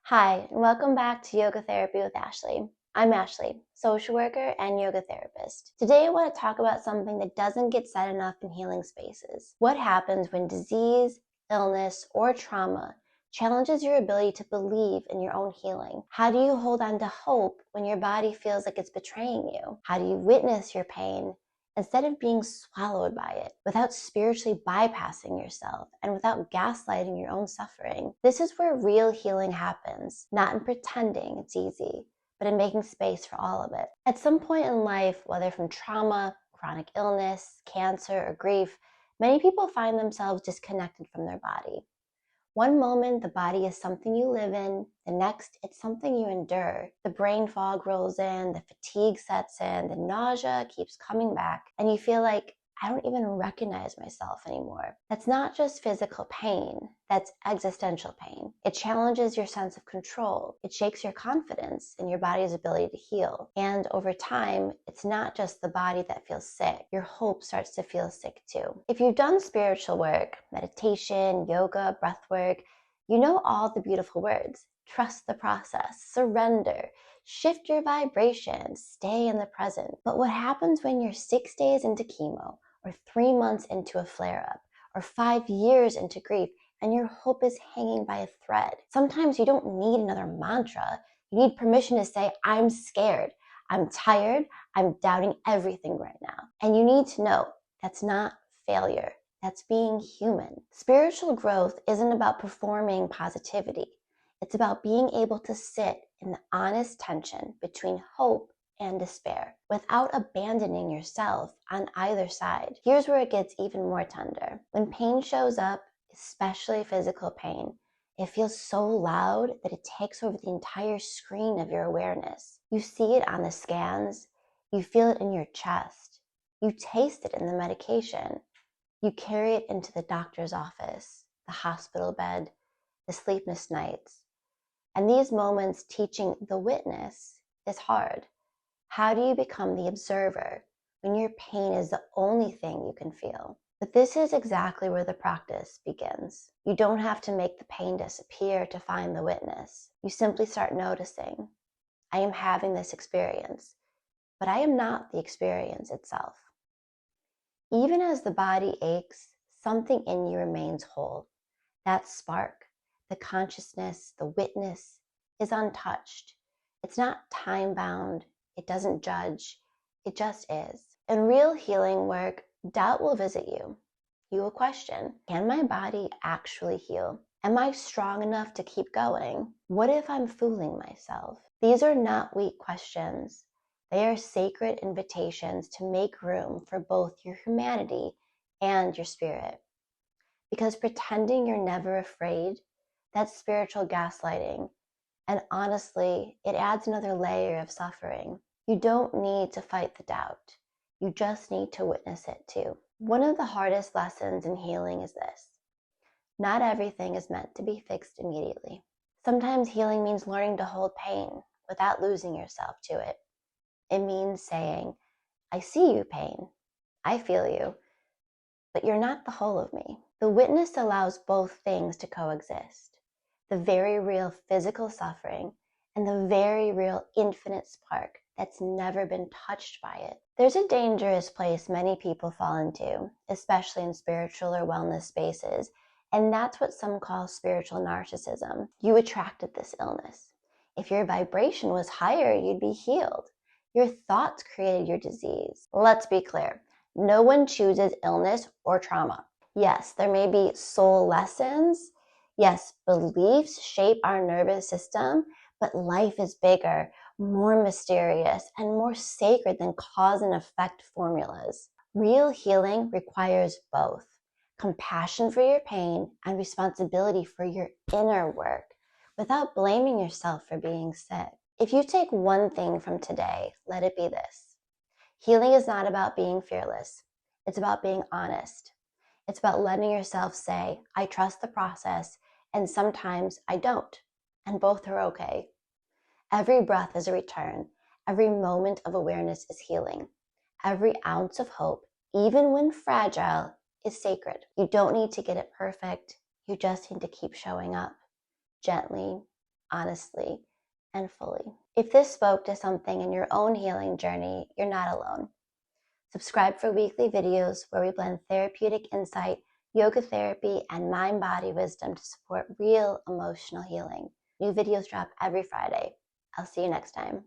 Hi, and welcome back to Yoga Therapy with Ashley. I'm Ashley, social worker and yoga therapist. Today I want to talk about something that doesn't get said enough in healing spaces. What happens when disease, illness, or trauma challenges your ability to believe in your own healing? How do you hold on to hope when your body feels like it's betraying you? How do you witness your pain instead of being swallowed by it, without spiritually bypassing yourself and without gaslighting your own suffering? This is where real healing happens, not in pretending it's easy, but in making space for all of it. At some point in life, whether from trauma, chronic illness, cancer, or grief, many people find themselves disconnected from their body. One moment, the body is something you live in. The next, it's something you endure. The brain fog rolls in, the fatigue sets in, the nausea keeps coming back, and you feel like, I don't even recognize myself anymore. That's not just physical pain, that's existential pain. It challenges your sense of control. It shakes your confidence in your body's ability to heal. And over time, it's not just the body that feels sick. Your hope starts to feel sick too. If you've done spiritual work, meditation, yoga, breath work, you know all the beautiful words. Trust the process, surrender, shift your vibration, stay in the present. But what happens when you're 6 days into chemo, or 3 months into a flare-up, or 5 years into grief, and your hope is hanging by a thread? Sometimes you don't need another mantra. You need permission to say, I'm scared, I'm tired, I'm doubting everything right now. And you need to know that's not failure. That's being human. Spiritual growth isn't about performing positivity. It's about being able to sit in the honest tension between hope and despair without abandoning yourself on either side. Here's where it gets even more tender. When pain shows up, especially physical pain, it feels so loud that it takes over the entire screen of your awareness. You see it on the scans, you feel it in your chest, you taste it in the medication, you carry it into the doctor's office, the hospital bed, the sleepless nights. And these moments teaching the witness is hard. How do you become the observer when your pain is the only thing you can feel? But this is exactly where the practice begins. You don't have to make the pain disappear to find the witness. You simply start noticing, I am having this experience, but I am not the experience itself. Even as the body aches, something in you remains whole. That spark, the consciousness, the witness, is untouched. It's not time-bound. It doesn't judge. It just is. In real healing work, doubt will visit you. You will question, can my body actually heal? Am I strong enough to keep going? What if I'm fooling myself? These are not weak questions. They are sacred invitations to make room for both your humanity and your spirit. Because pretending you're never afraid, that's spiritual gaslighting. And honestly, it adds another layer of suffering. You don't need to fight the doubt. You just need to witness it too. One of the hardest lessons in healing is this. Not everything is meant to be fixed immediately. Sometimes healing means learning to hold pain without losing yourself to it. It means saying, I see you, pain. I feel you, but you're not the whole of me. The witness allows both things to coexist. The very real physical suffering and the very real infinite spark that's never been touched by it. There's a dangerous place many people fall into, especially in spiritual or wellness spaces, and that's what some call spiritual narcissism. You attracted this illness. If your vibration was higher, you'd be healed. Your thoughts created your disease. Let's be clear. No one chooses illness or trauma. Yes, there may be soul lessons. Yes, beliefs shape our nervous system, but life is bigger, more mysterious, and more sacred than cause and effect formulas. Real healing requires both compassion for your pain and responsibility for your inner work without blaming yourself for being sick. If you take one thing from today, let it be this. Healing is not about being fearless. It's about being honest. It's about letting yourself say, I trust the process, and sometimes I don't, and both are okay. Every breath is a return. Every moment of awareness is healing. Every ounce of hope, even when fragile, is sacred. You don't need to get it perfect. You just need to keep showing up gently, honestly, and fully. If this spoke to something in your own healing journey, you're not alone. Subscribe for weekly videos where we blend therapeutic insight, yoga therapy, and mind-body wisdom to support real emotional healing. New videos drop every Friday. I'll see you next time.